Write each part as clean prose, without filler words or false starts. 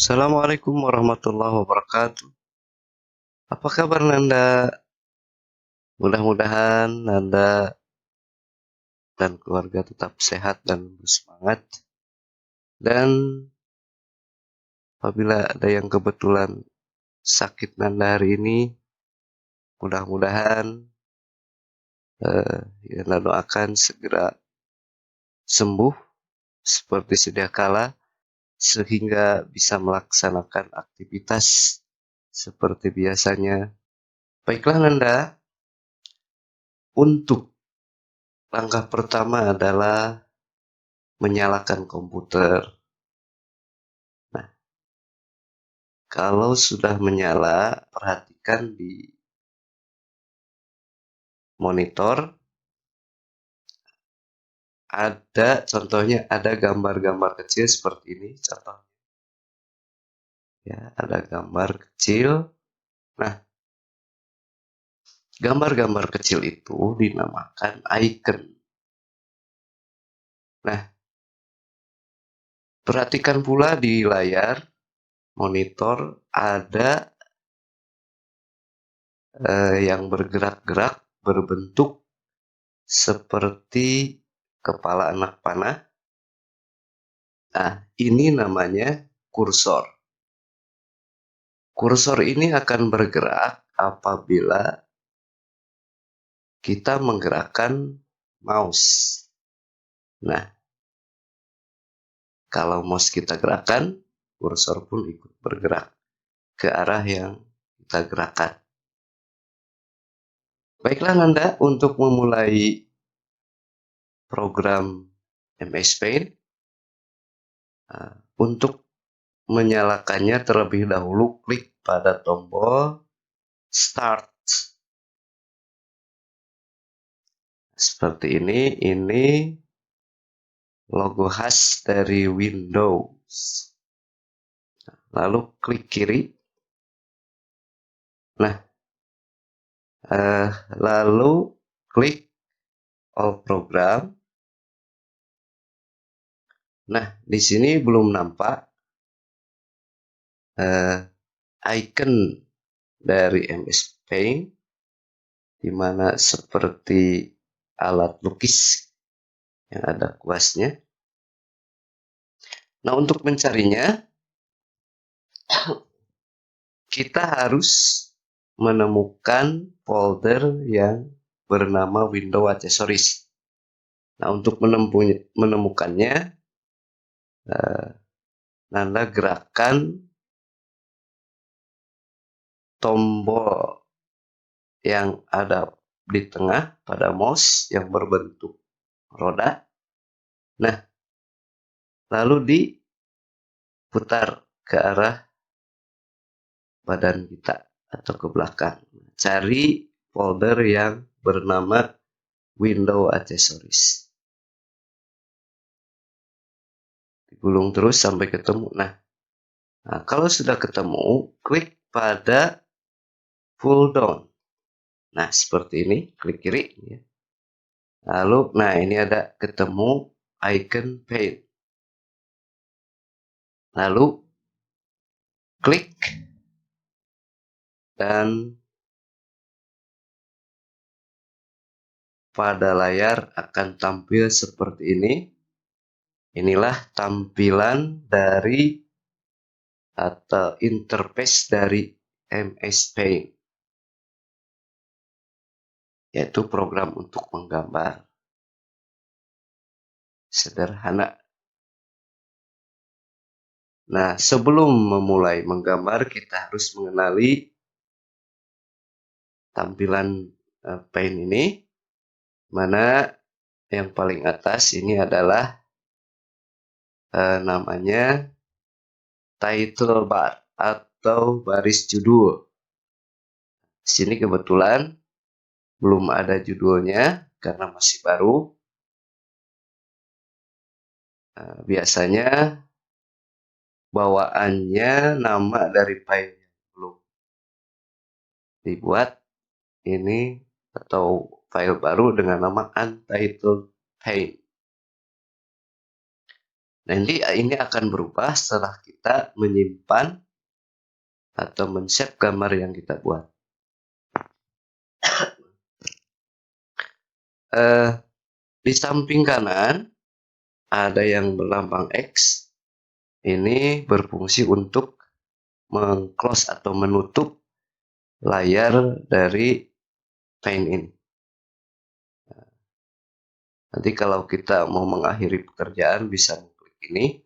Assalamualaikum warahmatullahi wabarakatuh. Apa kabar Nanda? Mudah-mudahan Nanda dan keluarga tetap sehat dan bersemangat. Dan apabila ada yang kebetulan sakit Nanda hari ini, mudah-mudahan Nanda doakan segera sembuh seperti sedia kala sehingga bisa melaksanakan aktivitas seperti biasanya. Baiklah Nanda, untuk langkah pertama adalah menyalakan komputer. Nah, kalau sudah menyala, perhatikan di monitor ada contohnya ada gambar-gambar kecil seperti ini contoh ya, ada gambar kecil. Nah, gambar-gambar kecil itu dinamakan icon. Nah, perhatikan pula di layar monitor ada yang bergerak-gerak berbentuk seperti kepala anak panah. Nah, ini namanya kursor. Kursor ini akan bergerak apabila kita menggerakkan mouse. Nah, kalau mouse kita gerakan, kursor pun ikut bergerak ke arah yang kita gerakan. Baiklah Nanda, untuk memulai program MS Paint, untuk menyalakannya terlebih dahulu klik pada tombol Start. Seperti ini logo khas dari Windows. Lalu klik kiri. Nah, lalu klik All Program. Nah, di sini belum nampak icon dari MS Paint, di mana seperti alat lukis yang ada kuasnya. Nah, untuk mencarinya, kita harus menemukan folder yang bernama Windows Accessories. Nah, untuk menemukannya, Nanda gerakan tombol yang ada di tengah pada mouse yang berbentuk roda. Nah, lalu diputar ke arah badan kita atau ke belakang. Cari folder yang bernama Windows Accessories. Digulung terus sampai ketemu. Nah, kalau sudah ketemu, klik pada pull down. Nah, seperti ini, klik kiri. Lalu, nah ini ada ketemu icon paint. Lalu, klik dan pada layar akan tampil seperti ini. Inilah tampilan dari atau interface dari MS Paint, yaitu program untuk menggambar. Sederhana. Nah, sebelum memulai menggambar, kita harus mengenali tampilan Paint ini, mana yang paling atas ini adalah namanya title bar atau baris judul. Di sini kebetulan belum ada judulnya karena masih baru. Biasanya bawaannya nama dari file yang belum dibuat ini atau file baru dengan nama untitled paint. Nanti ini akan berubah setelah kita menyimpan atau men-save gambar yang kita buat. Di samping kanan ada yang berlambang X. Ini berfungsi untuk meng-close atau menutup layar dari Paint ini. Nanti kalau kita mau mengakhiri pekerjaan bisa klik ini.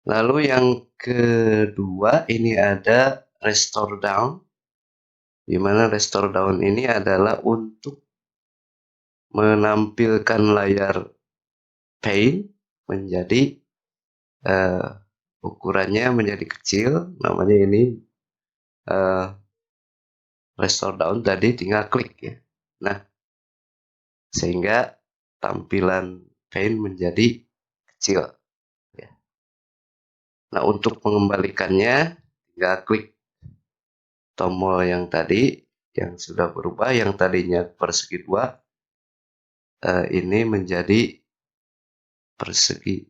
Lalu yang kedua ini ada Restore Down. Di mana Restore Down ini adalah untuk menampilkan layar Paint menjadi ukurannya menjadi kecil. Namanya ini Restore Down, tadi tinggal klik ya. Nah, sehingga tampilan Paint menjadi kecil ya. Nah, untuk mengembalikannya tinggal klik tombol yang tadi yang sudah berubah, yang tadinya persegi 2 ini menjadi persegi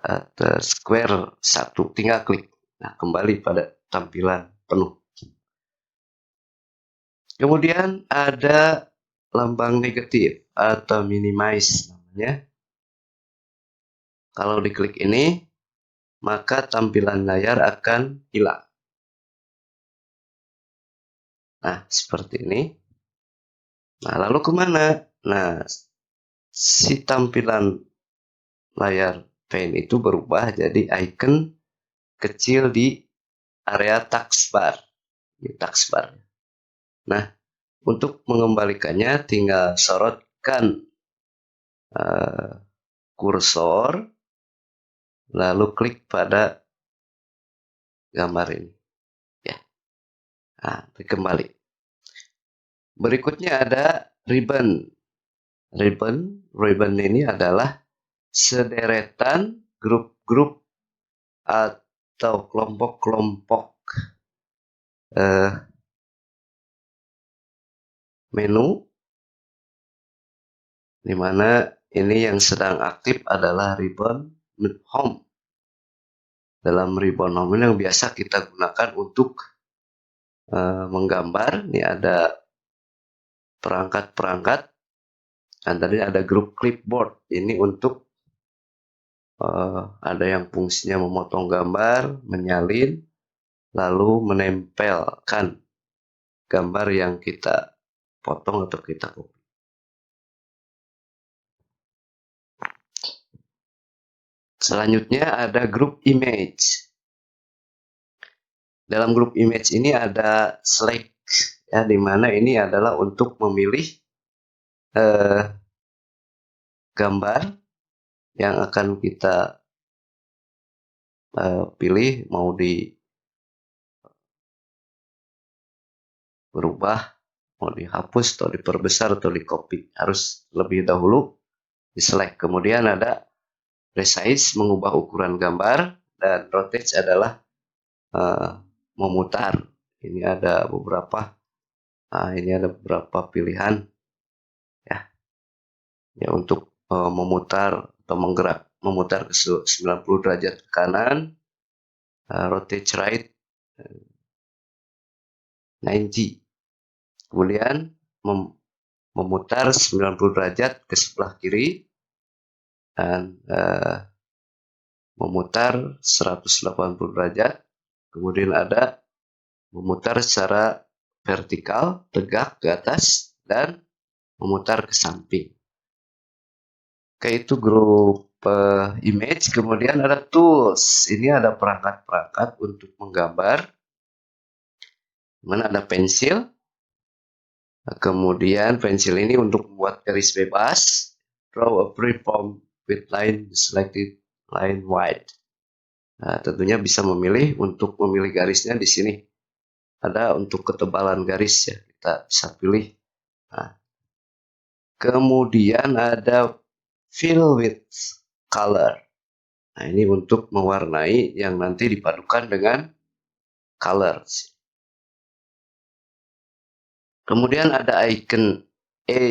atau square 1, tinggal klik. Nah, kembali pada tampilan penuh. Kemudian ada lambang negatif atau minimize namanya. Kalau diklik ini, maka tampilan layar akan hilang. Nah, seperti ini. Nah, lalu kemana? Nah, si tampilan layar Paint itu berubah jadi icon kecil di area taskbar. Di taskbar. Nah, untuk mengembalikannya tinggal sorotkan kursor, lalu klik pada gambar ini. Ya. Nah, kembali. Berikutnya ada ribbon. Ribbon ini adalah sederetan grup-grup atau kelompok-kelompok menu, di mana ini yang sedang aktif adalah ribbon home. Dalam ribbon home ini yang biasa kita gunakan untuk menggambar. Ini ada perangkat-perangkat. Dan tadi ada grup clipboard. Ini untuk ada yang fungsinya memotong gambar, menyalin, lalu menempelkan gambar yang kita potong atau kita copy. Selanjutnya ada grup image. Dalam grup image ini ada select, ya, di mana ini adalah untuk memilih gambar yang akan kita pilih, mau berubah, mau dihapus atau diperbesar atau di copy. Harus lebih dahulu di select. Kemudian ada resize, mengubah ukuran gambar, dan rotate adalah memutar. Ini ada beberapa pilihan ya untuk memutar atau memutar ke 90 derajat ke kanan, rotate right 90. Kemudian memutar 90 derajat ke sebelah kiri dan memutar 180 derajat. Kemudian ada memutar secara vertikal, tegak ke atas, dan memutar ke samping. Oke, itu grup image. Kemudian ada tools. Ini ada perangkat-perangkat untuk menggambar. Mana ada pensil. Kemudian pensil ini untuk membuat garis bebas. Draw a free form with line selected line wide. Nah, tentunya bisa memilih untuk memilih garisnya di sini. Ada untuk ketebalan garis ya, kita bisa pilih. Nah, kemudian ada fill with color. Nah, ini untuk mewarnai yang nanti dipadukan dengan colors. Kemudian ada icon A.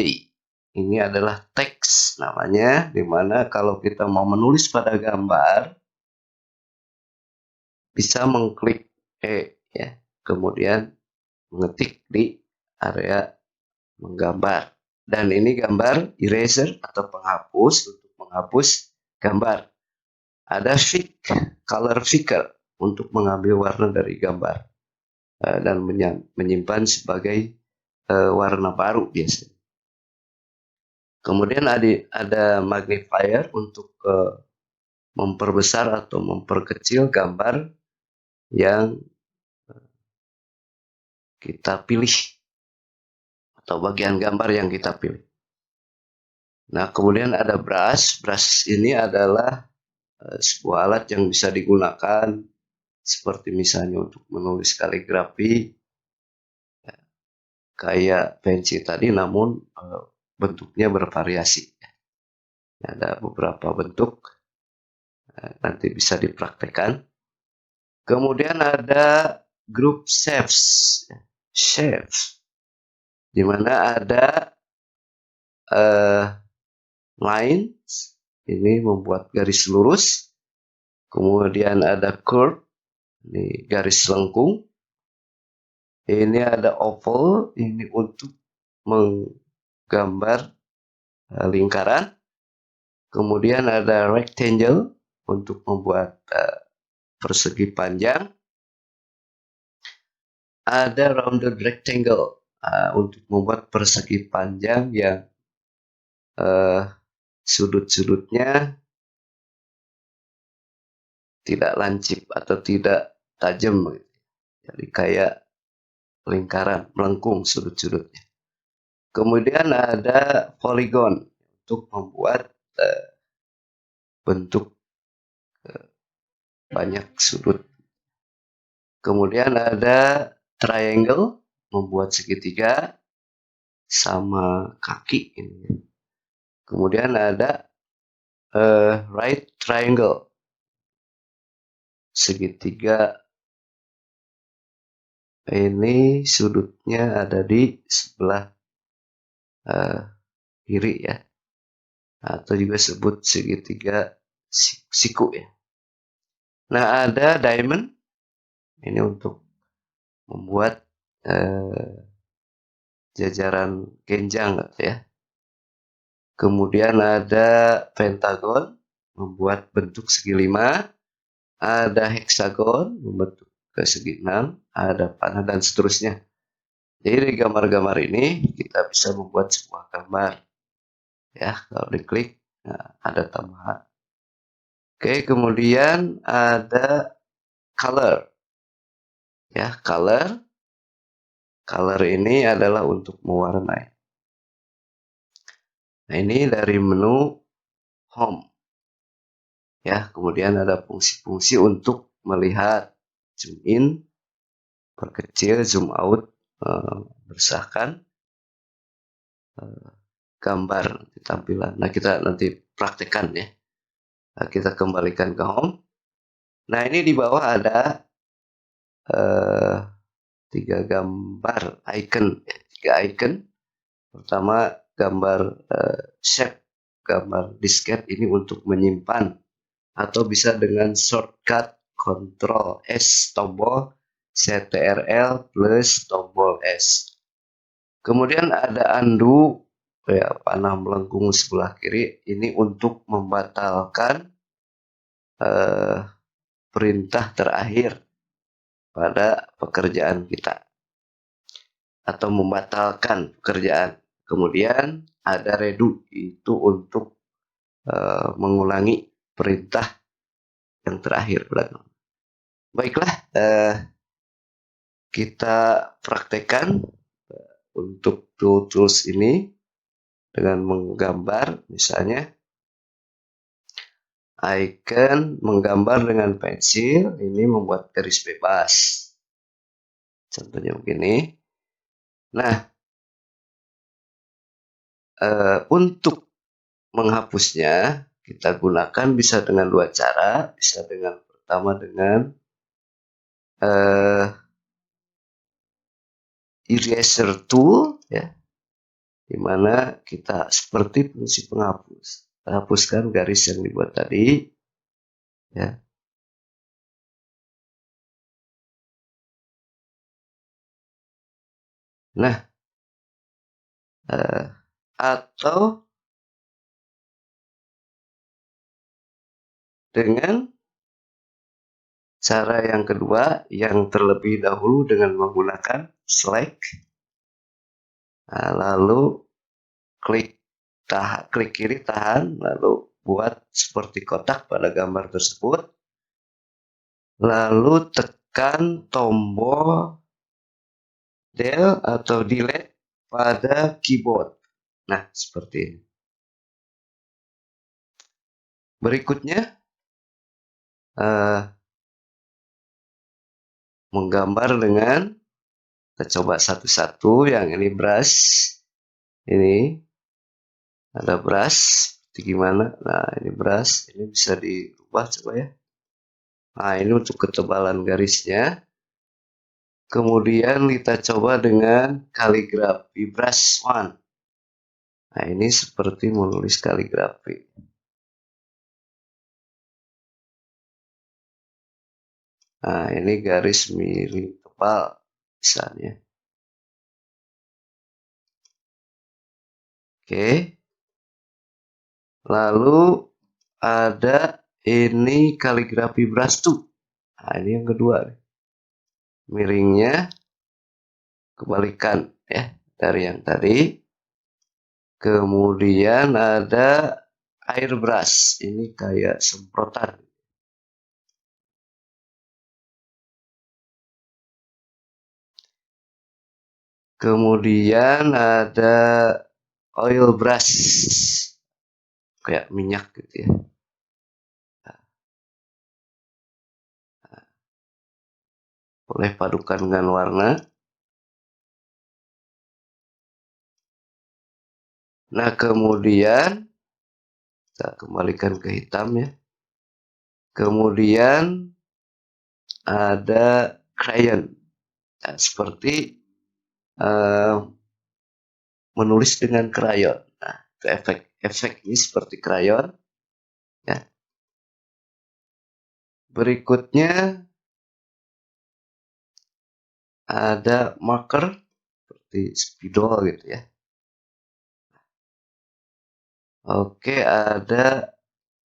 ini adalah teks namanya, dimana kalau kita mau menulis pada gambar, bisa mengklik E ya, kemudian mengetik di area menggambar. Dan ini gambar eraser atau penghapus untuk menghapus gambar. Ada color picker untuk mengambil warna dari gambar dan menyimpan sebagai warna baru biasanya. Kemudian ada magnifier untuk memperbesar atau memperkecil gambar yang kita pilih atau bagian gambar yang kita pilih. Nah, kemudian ada brush. Brush ini adalah sebuah alat yang bisa digunakan seperti misalnya untuk menulis kaligrafi, kayak pensil tadi, namun bentuknya bervariasi. Ada beberapa bentuk, nanti bisa dipraktekkan. Kemudian ada group shapes, di mana ada lines, ini membuat garis lurus. Kemudian ada curve, ini garis lengkung. Ini ada oval, ini untuk menggambar lingkaran. Kemudian ada rectangle untuk membuat persegi panjang. Ada rounded rectangle untuk membuat persegi panjang yang sudut-sudutnya tidak lancip atau tidak tajam. Jadi kayak lingkaran, melengkung sudut-sudutnya. Kemudian ada polygon untuk membuat bentuk banyak sudut. Kemudian ada triangle, membuat segitiga sama kaki ini. Kemudian ada right triangle, segitiga ini sudutnya ada di sebelah kiri ya, atau juga sebut segitiga siku ya. Nah, ada diamond, ini untuk membuat jajaran genjang ya. Kemudian ada pentagon, membuat bentuk segi 5. Ada heksagon, membentuk segi 6. Ada panah dan seterusnya. Jadi di gambar-gambar ini kita bisa membuat sebuah gambar. Ya, kalau diklik ada tambahan. Oke, kemudian ada color. Ya, color. Color ini adalah untuk mewarnai. Nah, ini dari menu home. Ya, kemudian ada fungsi-fungsi untuk melihat, zoom in, perkecil, zoom out, besarkan gambar tampilan. Nah, kita nanti praktekkan ya. Nah, kita kembalikan ke home. Nah, ini di bawah ada 3 gambar icon, 3 icon. Pertama gambar shape, gambar disket, ini untuk menyimpan atau bisa dengan shortcut Ctrl S tombol, Ctrl plus tombol S. Kemudian ada undo ya, panah melengkung sebelah kiri, ini untuk membatalkan perintah terakhir pada pekerjaan kita atau membatalkan pekerjaan. Kemudian ada redo, itu untuk mengulangi perintah yang terakhir. Baiklah, kita praktekkan untuk tools ini dengan menggambar, misalnya icon menggambar dengan pensil, ini membuat garis bebas. Contohnya begini. Nah, untuk menghapusnya kita gunakan bisa dengan 2 cara. Bisa dengan pertama dengan eraser tool ya. dimana kita seperti fungsi penghapus. Hapuskan garis yang dibuat tadi, ya. Nah, atau dengan cara yang kedua, yang terlebih dahulu dengan menggunakan select, lalu klik kiri tahan, lalu buat seperti kotak pada gambar tersebut, lalu tekan tombol del atau delete pada keyboard. Nah, seperti ini. Berikutnya, menggambar dengan, kita coba satu-satu. Yang ini brush, ini ada brush, seperti gimana? Nah, ini brush, ini bisa dirubah coba ya. Nah, ini untuk ketebalan garisnya. Kemudian kita coba dengan kaligrafi brush one. Nah, ini seperti menulis kaligrafi. Nah, ini garis miring tebal misalnya. Oke. Lalu ada ini kaligrafi brush two. Nah, ini yang kedua. Miringnya kebalikan ya dari yang tadi. Kemudian ada airbrush. Ini kayak semprotan. Kemudian ada oil brush. Kayak minyak gitu ya. Boleh padukan dengan warna. Nah, kemudian kita kembalikan ke hitam ya. Kemudian ada crayon. Nah, seperti menulis dengan krayon. Nah, itu efek ini seperti krayon. Ya. Berikutnya ada marker seperti spidol gitu ya. Oke, ada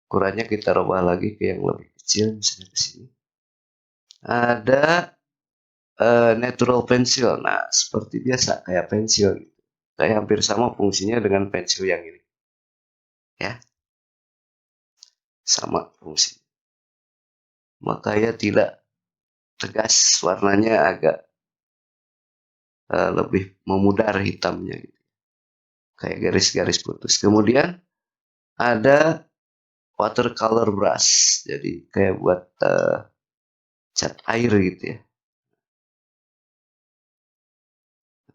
ukurannya kita rubah lagi ke yang lebih kecil, misalnya ke sini. Ada natural pencil. Nah, seperti biasa kayak pensil gitu. Kayak hampir sama fungsinya dengan pensil yang ini. Ya. Sama fungsi. Makanya tidak tegas, warnanya agak lebih memudar hitamnya gitu. Kayak garis-garis putus. Kemudian ada watercolor brush. Jadi kayak buat cat air gitu ya.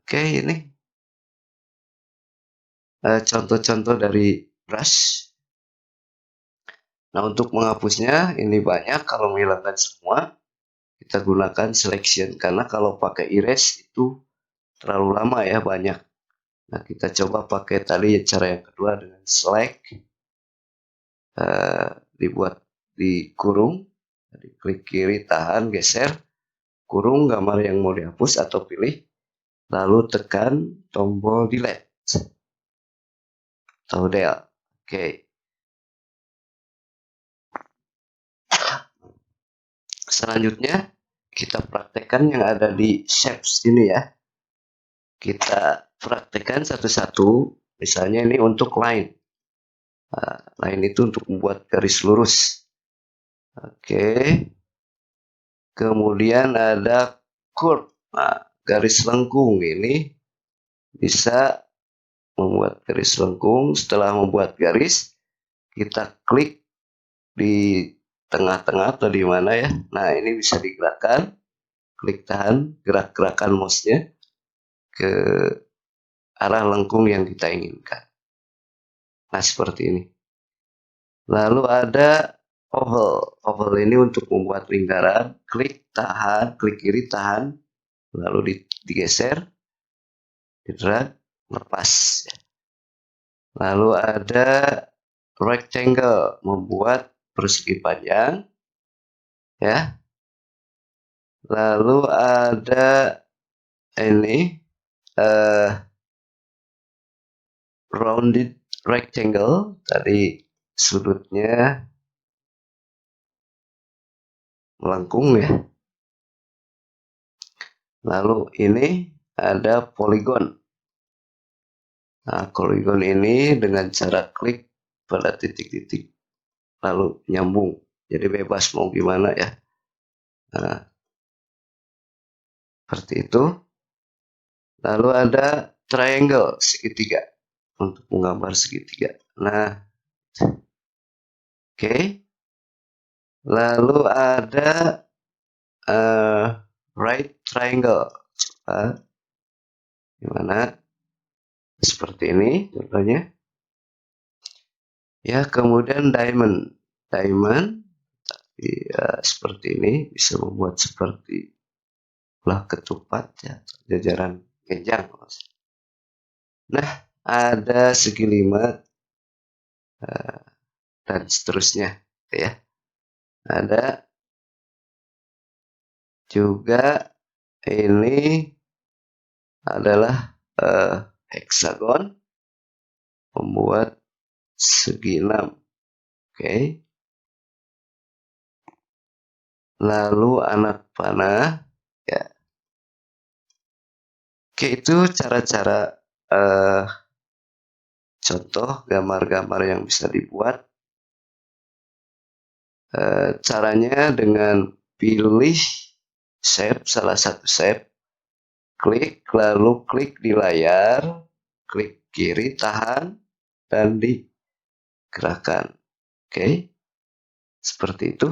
Oke, ini contoh-contoh dari brush. Nah, untuk menghapusnya ini banyak. Kalau menghilangkan semua, kita gunakan selection. Karena kalau pakai erase itu terlalu lama ya, banyak. Nah, kita coba pakai tadi cara yang kedua dengan select. Dibuat di kurung. Jadi klik kiri, tahan, geser. Kurung gambar yang mau dihapus atau pilih. Lalu tekan tombol delete. Atau del. Oke. Selanjutnya, kita praktekkan yang ada di shapes ini ya. Kita praktekkan satu-satu. Misalnya ini untuk line. Line itu untuk membuat garis lurus. Oke. Kemudian ada curve. Nah, garis lengkung ini bisa membuat garis lengkung. Setelah membuat garis, kita klik di tengah-tengah atau di mana ya. Nah, ini bisa digerakkan. Klik tahan, gerak-gerakan mouse-nya ke arah lengkung yang kita inginkan. Nah, seperti ini. Lalu ada oval. Oval ini untuk membuat lingkaran. Klik tahan, klik kiri tahan, lalu digeser, didrag. lepas. Lalu ada rectangle, membuat persegi panjang, ya. Lalu ada ini rounded rectangle, tadi sudutnya melengkung, ya. Lalu ini ada polygon. Nah, polygon ini dengan cara klik pada titik-titik lalu nyambung, jadi bebas mau gimana, ya. Nah, seperti itu. Lalu ada triangle, segitiga, untuk menggambar segitiga. Nah, oke. Lalu ada right triangle. Coba gimana? Seperti ini contohnya. Ya, kemudian diamond. Diamond, ya, seperti ini, bisa membuat seperti belah ketupat, ya, jajaran genjang. Nah, ada segi 5 dan seterusnya, ya. Ada juga ini adalah hexagon, membuat segi 6. Oke. Lalu anak panah, ya. Oke, itu cara-cara contoh gambar-gambar yang bisa dibuat. Caranya dengan pilih shape, salah satu shape, klik, lalu klik di layar, klik kiri, tahan, dan digerakkan. Oke, seperti itu.